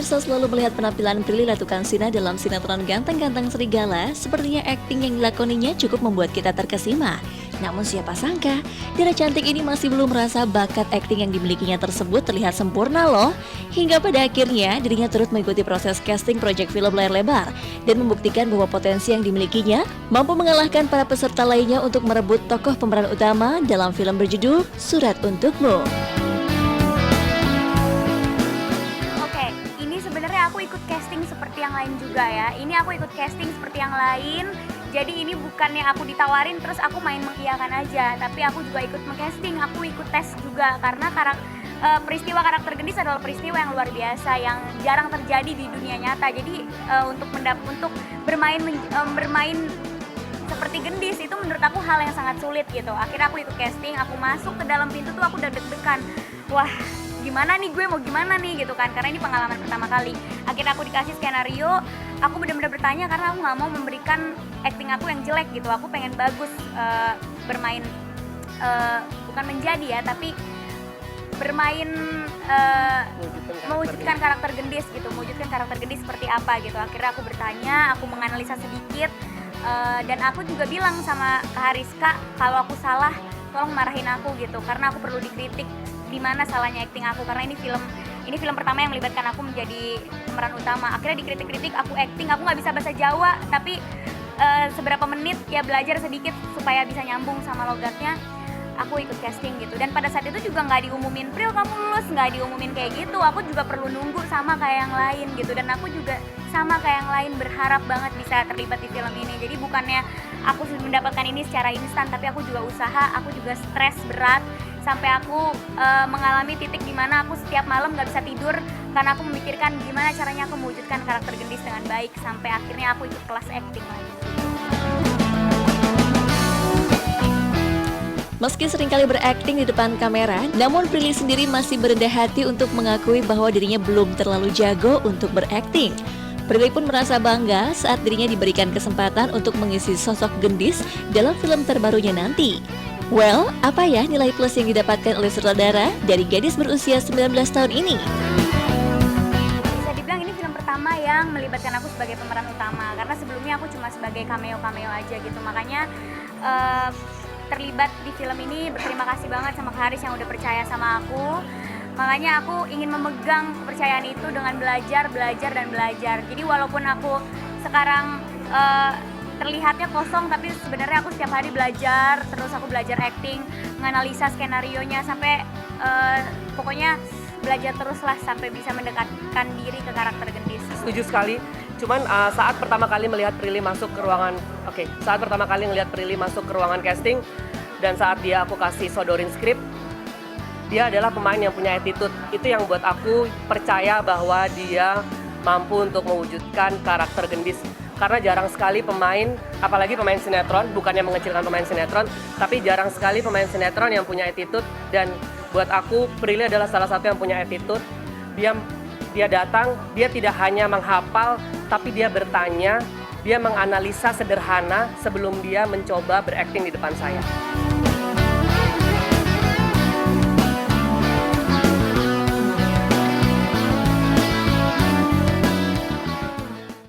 pemirsa selalu melihat penampilan Prilly Latuconsina dalam sinetron Ganteng-Ganteng Serigala, sepertinya akting yang dilakoninya cukup membuat kita terkesima. Namun siapa sangka, Dara cantik ini masih belum merasa bakat akting yang dimilikinya tersebut terlihat sempurna loh. Hingga pada akhirnya dirinya turut mengikuti proses casting proyek film layar lebar dan membuktikan bahwa potensi yang dimilikinya mampu mengalahkan para peserta lainnya untuk merebut tokoh pemeran utama dalam film berjudul Surat Untukmu. Sebenarnya aku ikut casting seperti yang lain juga ya. Ini aku ikut casting seperti yang lain. Jadi ini bukannya aku ditawarin terus aku main mengiyakan aja, tapi aku juga ikut mengcasting, aku ikut tes juga karena peristiwa karakter gendis adalah peristiwa yang luar biasa yang jarang terjadi di dunia nyata. Jadi untuk bermain seperti gendis itu menurut aku hal yang sangat sulit gitu. Akhirnya aku ikut casting, aku masuk ke dalam pintu tuh aku udah deg-degan. Wah, gimana nih gue mau gimana nih gitu kan, karena ini pengalaman pertama kali. Akhirnya aku dikasih skenario, aku benar-benar bertanya karena aku nggak mau memberikan acting aku yang jelek gitu. Aku pengen bagus bermain, bukan menjadi ya, tapi bermain mewujudkan karakter gendis gitu, mewujudkan karakter gendis seperti apa gitu. Akhirnya aku bertanya, aku menganalisa sedikit, dan aku juga bilang sama Kak Hariska kalau aku salah tolong marahin aku gitu, karena aku perlu dikritik di mana salahnya acting aku, karena ini film pertama yang melibatkan aku menjadi pemeran utama. Akhirnya dikritik-kritik aku acting, aku nggak bisa bahasa Jawa, tapi seberapa menit ya belajar sedikit supaya bisa nyambung sama logatnya. Aku ikut casting gitu, dan pada saat itu juga nggak diumumin, Pril kamu lulus, nggak diumumin kayak gitu. Aku juga perlu nunggu sama kayak yang lain gitu, dan aku juga sama kayak yang lain berharap banget bisa terlibat di film ini. Jadi bukannya aku mendapatkan ini secara instan, tapi aku juga usaha, aku juga stres berat sampai aku mengalami titik dimana aku setiap malam nggak bisa tidur karena aku memikirkan gimana caranya aku mewujudkan karakter gendis dengan baik, sampai akhirnya aku ikut kelas acting lagi. Meski seringkali berakting di depan kamera, namun Prilly sendiri masih berendah hati untuk mengakui bahwa dirinya belum terlalu jago untuk berakting. Prilly pun merasa bangga saat dirinya diberikan kesempatan untuk mengisi sosok gendis dalam film terbarunya nanti. Well, apa ya nilai plus yang didapatkan oleh sutradara dari gadis berusia 19 tahun ini? Bisa dibilang ini film pertama yang melibatkan aku sebagai pemeran utama, karena sebelumnya aku cuma sebagai cameo-cameo aja gitu. Makanya terlibat di film ini berterima kasih banget sama Kak Haris yang udah percaya sama aku. Makanya aku ingin memegang kepercayaan itu dengan belajar. Jadi walaupun aku sekarang terlihatnya kosong, tapi sebenarnya aku setiap hari belajar, terus aku belajar acting, menganalisa skenarionya, sampai pokoknya belajar terus lah sampai bisa mendekatkan diri ke karakter gendis. Setuju sekali. Cuman saat pertama kali melihat Prilly masuk ke ruangan, saat pertama kali melihat Prilly masuk ke ruangan casting dan saat dia aku kasih sodorin skrip, dia adalah pemain yang punya attitude. Itu yang buat aku percaya bahwa dia mampu untuk mewujudkan karakter gendis. Karena jarang sekali pemain, apalagi pemain sinetron, bukannya mengecilkan pemain sinetron, tapi jarang sekali pemain sinetron yang punya attitude. Dan buat aku, Prilly adalah salah satu yang punya attitude. Dia datang, dia tidak hanya menghafal, tapi dia bertanya, dia menganalisa sederhana sebelum dia mencoba berakting di depan saya.